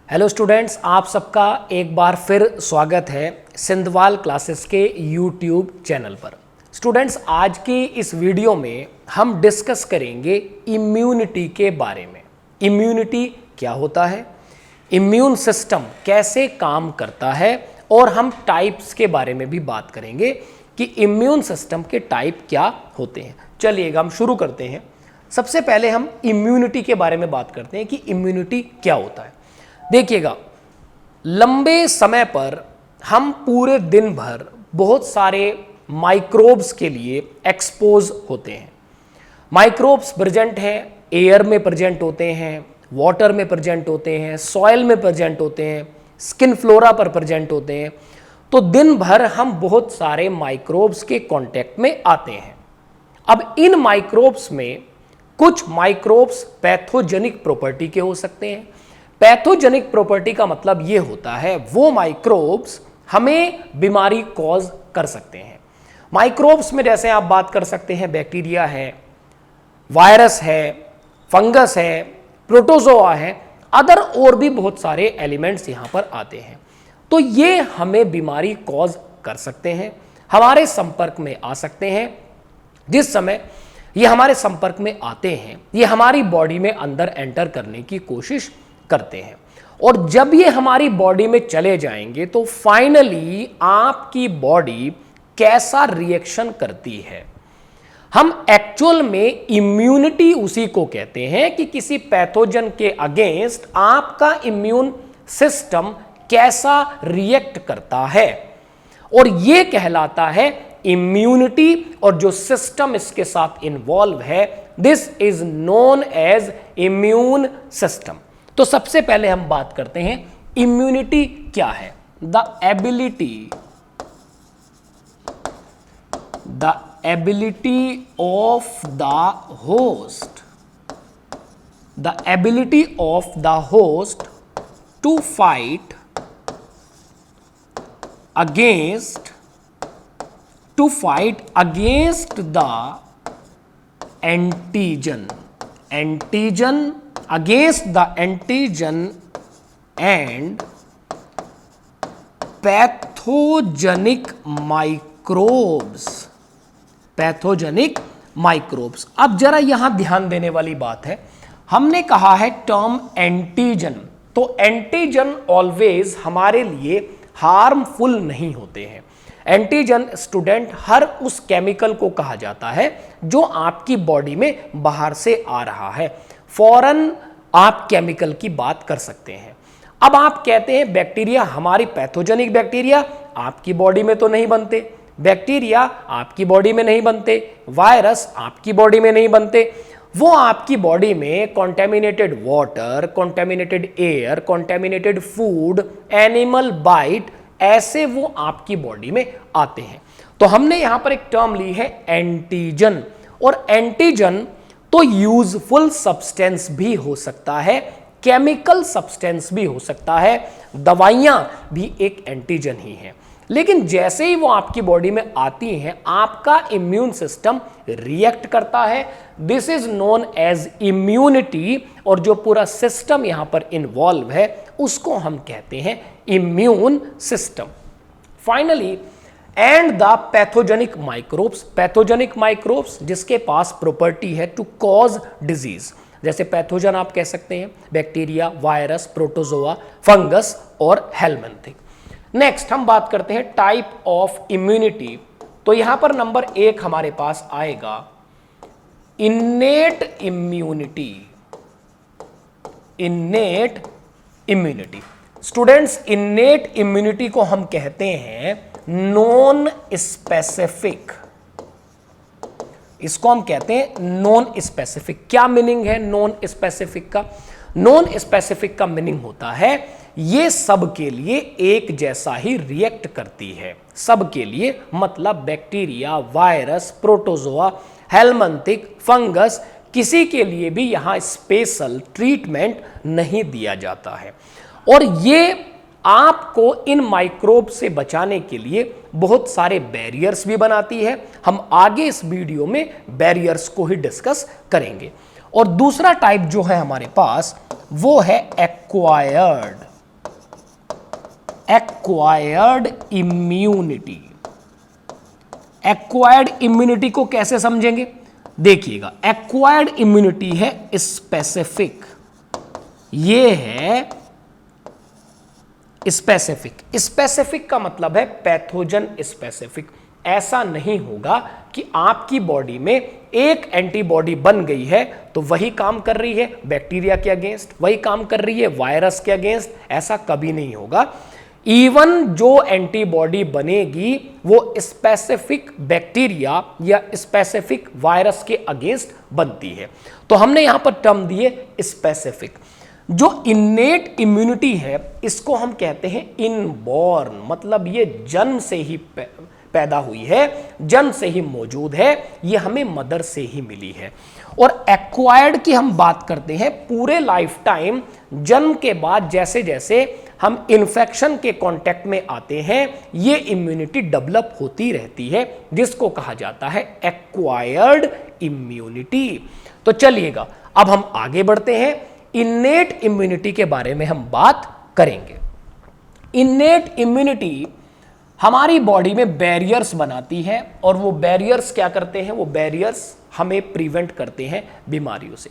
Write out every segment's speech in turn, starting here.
Hello students, आप सबका एक बार फिर स्वागत है सिंधवाल क्लासेस के यूट्यूब चैनल पर। स्टूडेंट्स, आज की इस वीडियो में हम डिस्कस करेंगे इम्यूनिटी के बारे में। इम्यूनिटी क्या होता है, इम्यून सिस्टम कैसे काम करता है, और हम टाइप्स के बारे में भी बात करेंगे कि इम्यून सिस्टम के टाइप क्या होते हैं। चलिएगा हम शुरू करते हैं। सबसे पहले हम इम्यूनिटी के बारे में बात करते हैं कि इम्यूनिटी क्या होता है। देखिएगा, लंबे समय पर हम पूरे दिन भर बहुत सारे माइक्रोब्स के लिए एक्सपोज होते हैं। माइक्रोब्स प्रेजेंट हैं, एयर में प्रेजेंट होते हैं, वाटर में प्रेजेंट होते हैं, सॉइल में प्रेजेंट होते हैं, स्किन फ्लोरा पर प्रेजेंट होते हैं। तो दिन भर हम बहुत सारे माइक्रोब्स के कांटेक्ट में आते हैं। अब इन माइक्रोब्स में कुछ माइक्रोब्स पैथोजेनिक प्रॉपर्टी के हो सकते हैं। पैथोजेनिक प्रॉपर्टी का मतलब यह होता है वो माइक्रोब्स हमें बीमारी कॉज कर सकते हैं। माइक्रोब्स में जैसे आप बात कर सकते हैं बैक्टीरिया है, वायरस है, फंगस है, प्रोटोजोआ है, अदर और भी बहुत सारे एलिमेंट्स यहां पर आते हैं। तो ये हमें बीमारी कॉज कर सकते हैं, हमारे संपर्क में आ सकते हैं। जिस समय ये हमारे संपर्क में आते हैं, ये हमारी बॉडी में अंदर एंटर करने की कोशिश करते हैं, और जब ये हमारी बॉडी में चले जाएंगे तो फाइनली आपकी बॉडी कैसा रिएक्शन करती है। हम एक्चुअल में इम्यूनिटी उसी को कहते हैं कि किसी पैथोजन के अगेंस्ट आपका इम्यून सिस्टम कैसा रिएक्ट करता है, और यह कहलाता है इम्यूनिटी। और जो सिस्टम इसके साथ इन्वॉल्व है, this is known as immune system. तो सबसे पहले हम बात करते हैं इम्यूनिटी क्या है। The ability of the host to fight against the antigen against the antigen and pathogenic microbes। अब जरा यहां ध्यान देने वाली बात है, हमने कहा है टर्म एंटीजन। तो एंटीजन ऑलवेज हमारे लिए हार्मफुल नहीं होते हैं। एंटीजन स्टूडेंट हर उस केमिकल को कहा जाता है जो आपकी बॉडी में बाहर से आ रहा है। फौरन आप केमिकल की बात कर सकते हैं। अब आप कहते हैं बैक्टीरिया, हमारी पैथोजेनिक बैक्टीरिया आपकी बॉडी में तो नहीं बनते, बैक्टीरिया आपकी बॉडी में नहीं बनते, वायरस आपकी बॉडी में नहीं बनते। वो आपकी बॉडी में contaminated water, contaminated air, contaminated food, animal bite, ऐसे वो आपकी बॉडी में आते हैं। तो हमने यहां पर एक टर्म ली है एंटीजन। और एंटीजन तो यूजफुल सब्सटेंस भी हो सकता है, केमिकल सब्सटेंस भी हो सकता है, दवाइयां भी एक एंटीजन ही है। लेकिन जैसे ही वो आपकी बॉडी में आती हैं, आपका इम्यून सिस्टम रिएक्ट करता है। This is known as immunity. और जो पूरा सिस्टम यहां पर इन्वॉल्व है उसको हम कहते हैं immune system. Finally, and the pathogenic microbes जिसके पास प्रॉपर्टी है टू कॉज डिजीज। जैसे पैथोजन आप कह सकते हैं बैक्टीरिया, वायरस, प्रोटोजोआ, फंगस और हेलमिंथिक। नेक्स्ट हम बात करते हैं टाइप ऑफ इम्यूनिटी। तो यहां पर नंबर 1 हमारे पास आएगा innate immunity. Students, innate immunity को हम कहते हैं नॉन स्पेसिफिक। इसको हम कहते हैं नॉन स्पेसिफिक। क्या मीनिंग है नॉन स्पेसिफिक का? नॉन स्पेसिफिक का मीनिंग होता है ये सब के लिए एक जैसा ही रिएक्ट करती है। सब के लिए मतलब bacteria, virus, protozoa, helminthic, fungus, किसी के लिए भी यहां स्पेशल ट्रीटमेंट नहीं दिया जाता है। और ये आपको इन माइक्रोब से बचाने के लिए बहुत सारे बैरियर्स भी बनाती है। हम आगे इस वीडियो में बैरियर्स को ही डिस्कस करेंगे। और दूसरा टाइप जो है हमारे पास वो है acquired acquired immunity. Acquired immunity को कैसे समझेंगे? देखिएगा, एक्वायर्ड इम्यूनिटी है स्पेसिफिक, ये है स्पेसिफिक। स्पेसिफिक का मतलब है पैथोजन स्पेसिफिक। ऐसा नहीं होगा कि आपकी बॉडी में एक एंटीबॉडी बन गई है तो वही काम कर रही है बैक्टीरिया के अगेंस्ट, वही काम कर रही है वायरस के अगेंस्ट, ऐसा कभी नहीं होगा। इवन जो एंटीबॉडी बनेगी वो स्पेसिफिक बैक्टीरिया या स्पेसिफिक वायरस के अगेंस्ट बनती है। तो हमने यहां पर टर्म दिए स्पेसिफिक। जो इन्नेट इम्यूनिटी है इसको हम कहते हैं इनबॉर्न, मतलब ये जन्म से ही पैदा हुई है, जन्म से ही मौजूद है, ये हमें मदर से ही मिली है। और एक्वायर्ड की हम बात करते हैं पूरे लाइफ टाइम, जन्म के बाद जैसे जैसे हम इन्फेक्शन के कांटेक्ट में आते हैं ये इम्यूनिटी डेवलप होती रहती है, जिसको कहा जाता है एक्वायर्ड इम्यूनिटी। तो चलिएगा अब हम आगे बढ़ते हैं, इन्नेट इम्यूनिटी के बारे में हम बात करेंगे। इन्नेट इम्यूनिटी हमारी बॉडी में बैरियर्स बनाती है और वो बैरियर्स क्या करते हैं? वो बैरियर्स हमें प्रिवेंट करते हैं बीमारियों से।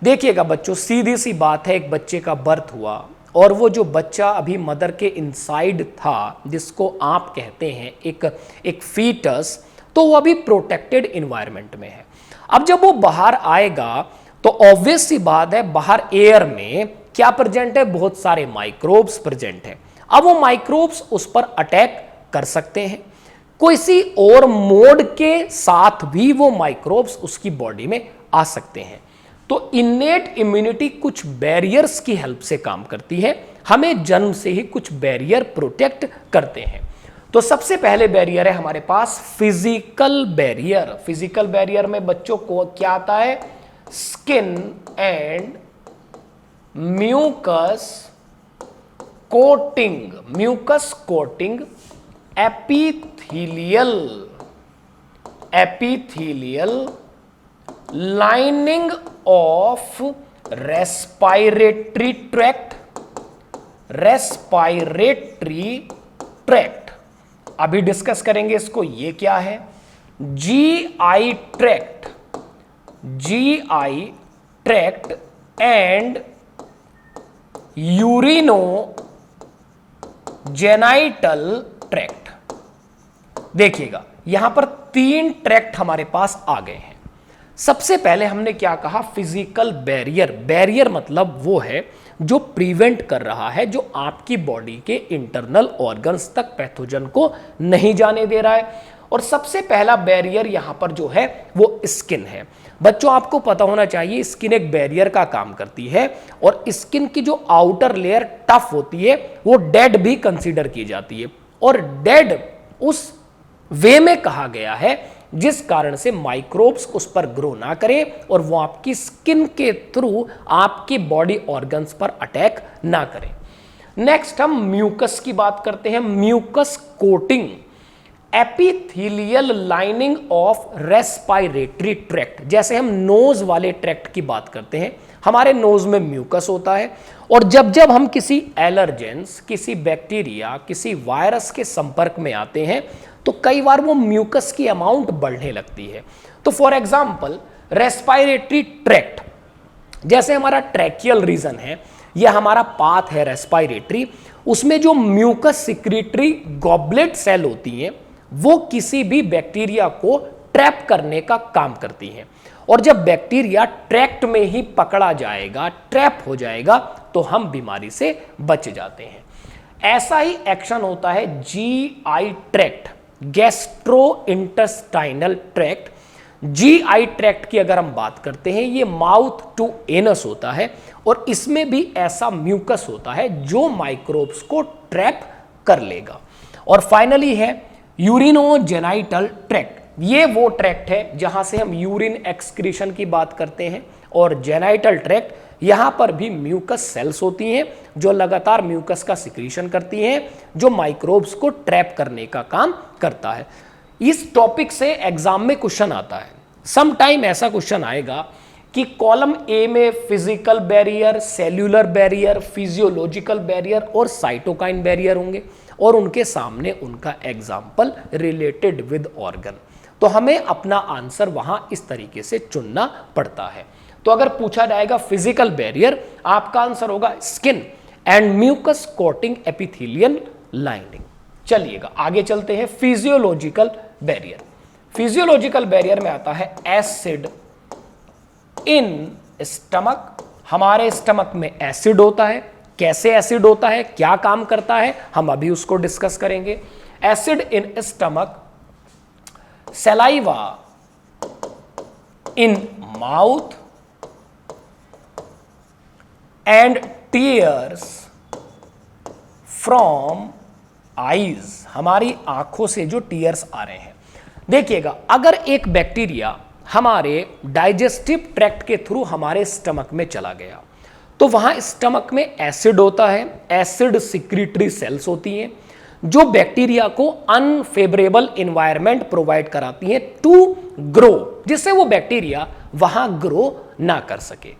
देखिएगा बच्चों, सीधी सी बात है, एक बच्चे का बर्थ हुआ और वो जो बच्चा अभी मदर के इनसाइड था, जिसको आप कहते हैं एक फीटस, तो वो अभी प्रोटेक्टेड इन्वायरमेंट में है। अब जब वो बाहर आएगा तो ऑब्वियस सी बात है, बाहर एयर में क्या प्रेजेंट है? बहुत सारे माइक्रोब्स प्रेजेंट है। अब वो माइक्रोब्स उस पर अटैक कर सकते हैं, किसी और मोड के साथ भी वो माइक्रोब्स उसकी बॉडी में आ सकते हैं। तो इन्नेट इम्यूनिटी कुछ बैरियर्स की हेल्प से काम करती है, हमें जन्म से ही कुछ बैरियर प्रोटेक्ट करते हैं। तो सबसे पहले बैरियर है हमारे पास फिजिकल बैरियर। फिजिकल बैरियर में बच्चों को क्या आता है? Skin and mucus coating, mucus coating, epithelial lining of respiratory tract. अभी डिस्कस करेंगे इसको, ये क्या है? GI tract and urinogenital tract. देखिएगा यहां पर 3 ट्रैक्ट हमारे पास आ गए हैं। सबसे पहले हमने क्या कहा? Physical barrier. बैरियर मतलब वो है जो प्रिवेंट कर रहा है, जो आपकी बॉडी के इंटरनल ऑर्गन्स तक पैथोजन को नहीं जाने दे रहा है। और सबसे पहला बैरियर यहां पर जो है वो स्किन है। बच्चों आपको पता होना चाहिए, स्किन एक बैरियर का काम करती है और स्किन की जो आउटर लेयर टफ होती है वो डेड भी कंसीडर की जाती है, और डेड उस वे में कहा गया है जिस कारण से माइक्रोब्स उस पर ग्रो ना करें और वो आपकी स्किन के थ्रू आपकी बॉडी ऑर्गन्स पर अटैक ना करें। नेक्स्ट हम म्यूकस की बात करते हैं। Mucus coating, epithelial lining of respiratory tract. जैसे हम नोज वाले ट्रैक्ट की बात करते हैं, हमारे नोज में म्यूकस होता है, और जब जब हम किसी एलर्जेंस, किसी बैक्टीरिया, किसी वायरस के संपर्क में आते हैं तो कई बार वो म्यूकस की अमाउंट बढ़ने लगती है। तो फॉर एग्जांपल रेस्पायरेटरी ट्रैक्ट, जैसे हमारा ट्रैकियल रीजन है, यह हमारा पाथ है रेस्पायरेटरी, उसमें जो म्यूकस सिक्रीटरी गॉबलेट सेल होती हैं वो किसी भी बैक्टीरिया को ट्रैप करने का काम करती हैं, और जब बैक्टीरिया ट्रैक्ट में ही पकड़ा जाएगा, ट्रैप हो जाएगा, तो हम बीमारी से बच जाते हैं। ऐसा ही एक्शन होता है GI tract, gastro intestinal tract. GI tract की अगर हम बात करते हैं, ये माउथ टू एनस होता है और इसमें भी ऐसा म्यूकस होता है जो माइक्रोब्स को ट्रैप कर लेगा। और फाइनली है यूरिनोजेनाइटल ट्रैक्ट। ये वो ट्रैक्ट है जहां से हम यूरिन एक्सक्रीशन की बात करते हैं, और जेनाइटल ट्रैक्ट, यहां पर भी म्यूकस सेल्स होती हैं जो लगातार म्यूकस का सिक्रीशन करती हैं, जो माइक्रोब्स को ट्रैप करने का काम करता है। इस टॉपिक से एग्जाम में क्वेश्चन आता है, सम टाइम ऐसा क्वेश्चन आएगा कि कॉलम ए में physical barrier, cellular barrier, physiological barrier और साइटोकाइन बैरियर होंगे और उनके सामने उनका एग्जाम्पल रिलेटेड विद ऑर्गन। तो हमें अपना आंसर वहां इस तरीके से चुनना पड़ता है। तो अगर पूछा जाएगा फिजिकल बैरियर, आपका आंसर होगा skin and mucus coating epithelial lining. चलिएगा आगे चलते हैं। फिजियोलॉजिकल बैरियर, फिजियोलॉजिकल बैरियर में आता है एसिड इन स्टमक। हमारे स्टमक में एसिड होता है। कैसे एसिड होता है, क्या काम करता है, हम अभी उसको डिस्कस करेंगे। Acid in stomach, saliva in mouth and tears from eyes. हमारी आंखों से जो टीयर्स आ रहे हैं, देखिएगा अगर एक बैक्टीरिया हमारे डाइजेस्टिव ट्रैक्ट के थ्रू हमारे स्टमक में चला गया तो वहां स्टमक में एसिड होता है, एसिड सिक्रीटरी सेल्स होती हैं जो बैक्टीरिया को अनफेवरेबल एनवायरनमेंट प्रोवाइड कराती हैं टू ग्रो, जिससे वो बैक्टीरिया वहां ग्रो ना कर सके।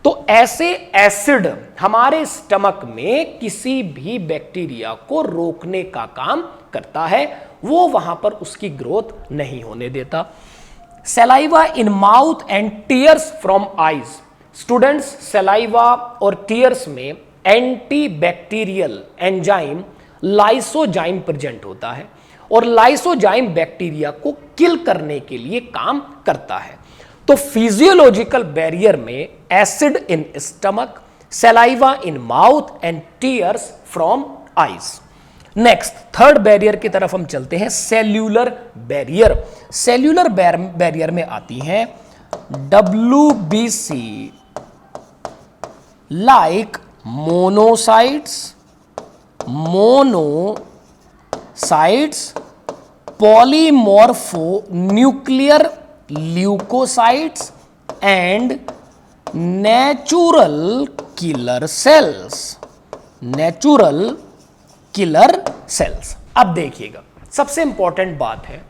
तो ऐसे एसिड हमारे स्टमक में किसी भी बैक्टीरिया को रोकने का काम करता है, वो वहां पर उसकी ग्रोथ नहीं होने देता। Saliva in mouth and tears from eyes. Students, saliva और टीयर्स में anti bacterial enzyme lysozyme present होता है और लाइसोजाइम बैक्टीरिया को किल करने के लिए काम करता है। तो फिजियोलॉजिकल बैरियर में acid in stomach, saliva in mouth and tears from eyes. Next third barrier की तरफ हम चलते हैं, सेल्यूलर बैरियर। सेल्यूलर बैरियर में आती हैं WBC like monocytes, polymorpho nuclear leukocytes and natural killer cells. Natural killer cells. अब देखिएगा सबसे इंपॉर्टेंट बात है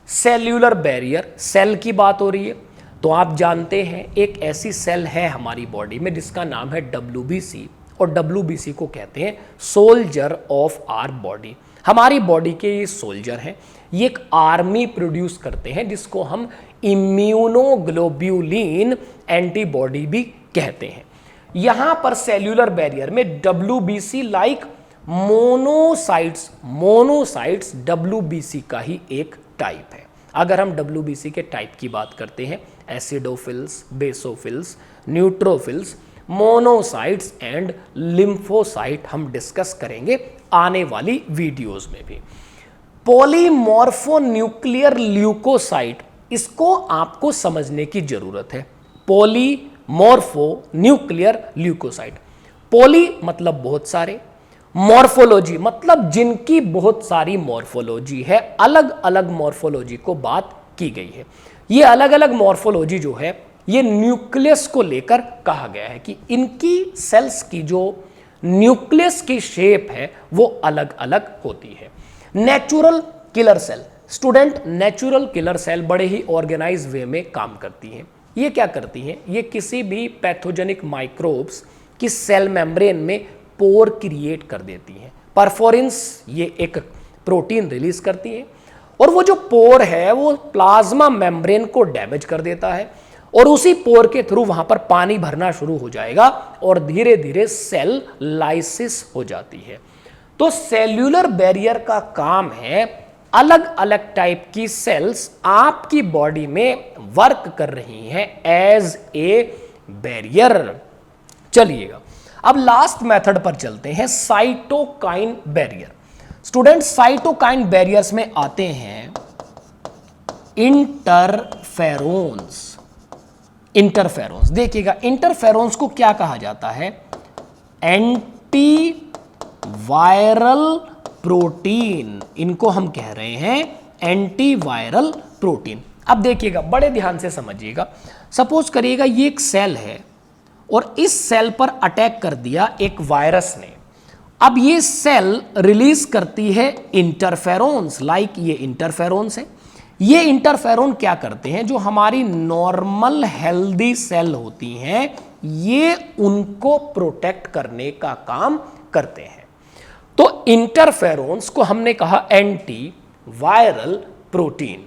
सेल्यूलर बैरियर, सेल की बात हो रही है तो आप जानते हैं एक ऐसी सेल है हमारी बॉडी में जिसका नाम है WBC और WBC को कहते हैं सोल्जर ऑफ आवर बॉडी। हमारी बॉडी के ये सोल्जर हैं, ये एक आर्मी प्रोड्यूस करते हैं जिसको हम इम्यूनोग्लोब्यूलिन एंटीबॉडी भी कहते हैं। यहां पर सेल्यूलर बैरियर में WBC लाइक मोनोसाइट्स WBC का ही एक टाइप है। अगर हम WBC के टाइप की बात करते हैं, acidophils, basophils, neutrophils, monocytes and lymphocyte हम डिस्कस करेंगे आने वाली वीडियोस में भी। पॉलीमॉर्फोन्यूक्लियर ल्यूकोसाइट, इसको आपको समझने की जरूरत है। पॉलीमॉर्फोन्यूक्लियर ल्यूकोसाइट, पॉली मतलब बहुत सारे, मॉर्फोलॉजी मतलब जिनकी बहुत सारी मॉर्फोलॉजी है, अलग अलग मॉर्फोलॉजी को बात की गई है। ये अलग अलग मॉर्फोलॉजी जो है ये न्यूक्लियस को लेकर कहा गया है कि इनकी सेल्स की जो न्यूक्लियस की शेप है वो अलग अलग होती है। Natural killer cell, student natural killer cell बड़े ही ऑर्गेनाइज वे में काम करती हैं। ये क्या करती हैं, ये किसी भी पैथोजेनिक माइक्रोब्स की सेल मेम्ब्रेन में पोर क्रिएट कर देती हैं। परफोरिंस ये एक प्रोटीन रिलीज करती है और वो जो पोर है वो प्लाज्मा मेम्ब्रेन को डैमेज कर देता है और उसी पोर के थ्रू वहां पर पानी भरना शुरू हो जाएगा और धीरे धीरे सेल लाइसिस हो जाती है। तो सेल्यूलर बैरियर का काम है अलग अलग टाइप की सेल्स आपकी बॉडी में वर्क कर रही हैं एज ए बैरियर। चलिएगा अब लास्ट मेथड पर चलते हैं, cytokine barrier. Student cytokine barriers में आते हैं इंटरफेरोन्स। देखिएगा इंटरफेरोन्स को क्या कहा जाता है, एंटी वायरल प्रोटीन, इनको हम कह रहे हैं एंटी वायरल प्रोटीन। अब देखिएगा बड़े ध्यान से समझिएगा, सपोज करिएगा ये एक सेल है और इस सेल पर अटैक कर दिया एक वायरस ने। अब ये सेल रिलीज करती है इंटरफेरोन्स, लाइक ये इंटरफेरोन्स है, ये इंटरफेरोन क्या करते हैं, जो हमारी नॉर्मल हेल्दी सेल होती हैं ये उनको प्रोटेक्ट करने का काम करते हैं। तो इंटरफेरोन्स को हमने कहा एंटी वायरल प्रोटीन।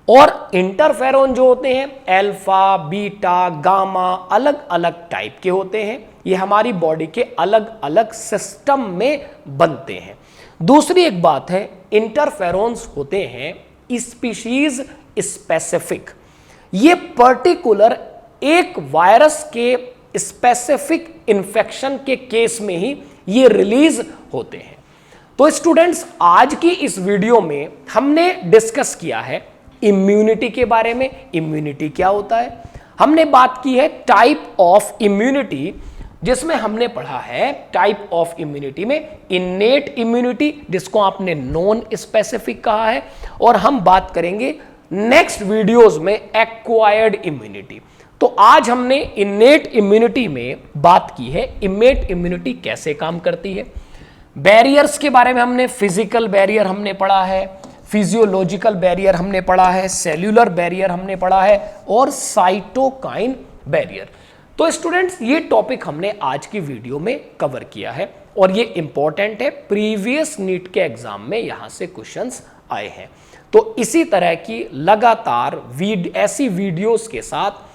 और इंटरफेरोन जो होते हैं अल्फा, बीटा, गामा अलग अलग टाइप के होते हैं। ये हमारी बॉडी के अलग अलग सिस्टम में बनते हैं। दूसरी एक बात है, इंटरफेरोन्स होते हैं स्पीशीज स्पेसिफिक। ये पर्टिकुलर एक वायरस के स्पेसिफिक इंफेक्शन के केस में ही ये रिलीज होते हैं। तो स्टूडेंट्स, आज की इस वीडियो में हमने डिस्कस किया है इम्यूनिटी के बारे में। इम्यूनिटी क्या होता है, हमने बात की है टाइप ऑफ इम्यूनिटी, जिसमें हमने पढ़ा है टाइप ऑफ इम्यूनिटी में इन्नेट इम्यूनिटी, जिसको आपने नॉन स्पेसिफिक कहा है, और हम बात करेंगे नेक्स्ट वीडियोस में एक्वायर्ड इम्यूनिटी। तो आज हमने इन्नेट इम्यूनिटी में बात की है इन्नेट इम्यूनिटी कैसे काम करती है। बैरियर्स के बारे में हमने फिजिकल बैरियर हमने पढ़ा है, फिजियोलॉजिकल बैरियर हमने पढ़ा है, सेल्यूलर बैरियर हमने पढ़ा है, और साइटोकाइन बैरियर। तो स्टूडेंट्स, ये टॉपिक हमने आज की वीडियो में कवर किया है और ये इंपॉर्टेंट है, प्रीवियस नीट के एग्जाम में यहां से क्वेश्चंस आए हैं। तो इसी तरह की लगातार ऐसी वीडियोस के साथ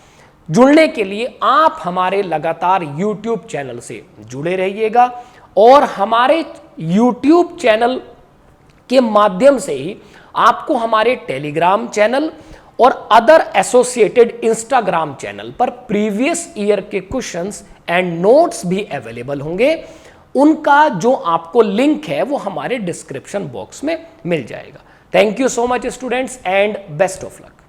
जुड़ने के लिए आप हमारे लगातार YouTube चैनल से जुड़े रहिएगा, और हमारे YouTube चैनल के माध्यम से ही आपको हमारे टेलीग्राम चैनल और अदर एसोसिएटेड इंस्टाग्राम चैनल पर प्रीवियस ईयर के क्वेश्चंस एंड नोट्स भी अवेलेबल होंगे। उनका जो आपको लिंक है वो हमारे डिस्क्रिप्शन बॉक्स में मिल जाएगा। Thank you so much students and best of luck.